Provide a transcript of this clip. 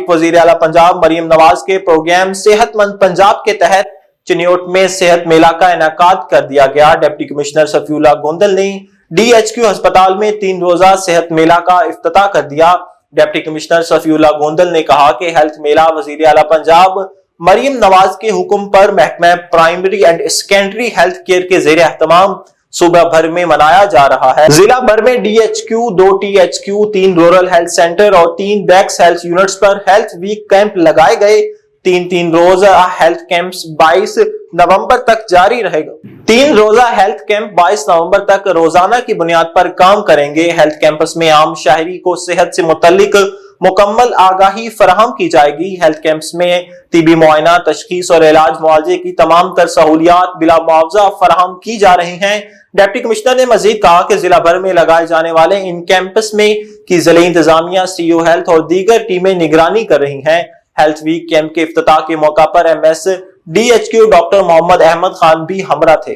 वजीर आला पंजाब मरियम नवाज के प्रोग्राम सेहतमंद पंजाब के तहत चिन्योट में सेहत मेला का इनेकाद कर दिया गया। डिप्टी कमिश्नर सफीउल्लाह गोंदल ने DHQ अस्पताल में 3 रोजा सेहत मेला का इफ्तिताह कर दिया। डिप्टी कमिश्नर सफीउल्लाह गोंदल ने कहा कि हेल्थ मेला वजीर आला पंजाब मरियम नवाज के हुक्म पर महकमा primary and secondary health care के ज़ेर एहतमाम सूबा भर में मनाया जा रहा है। जिला भर में DHQ, 2 THQ, 3 rural health centre और 3 बैक्स हेल्थ यूनिट्स पर हेल्थ वीक कैंप लगाए गए। 3 रोजा हेल्थ कैंप्स 22 नवंबर तक जारी रहेगा। 3 रोजा हेल्थ कैंप 22 नवंबर तक रोजाना की बुनियाद पर काम करेंगे। हेल्थ कैंपस में आम शहरी को सेहत से मुतल्लिक मुकम्मल आगाही फराहम की जाएगी। हेल्थ कैंप्स में तिबी मुआयना, तशखीस और इलाज मुआवजे की तमाम तर सहूलियात बिला मुआवजा फराहम की जा रही हैं। डिप्टी कमिश्नर ने मजीद कहा कि जिला भर में लगाए जाने वाले इन कैंपस में की जिले इंतजामिया, CO हेल्थ और दीगर टीमें निगरानी कर रही हैं। हेल्थ वीक कैंप के इफ्तिताह के मौका पर MS DHQ doctor Mohammad Ahmed Khan भी हमरा थे।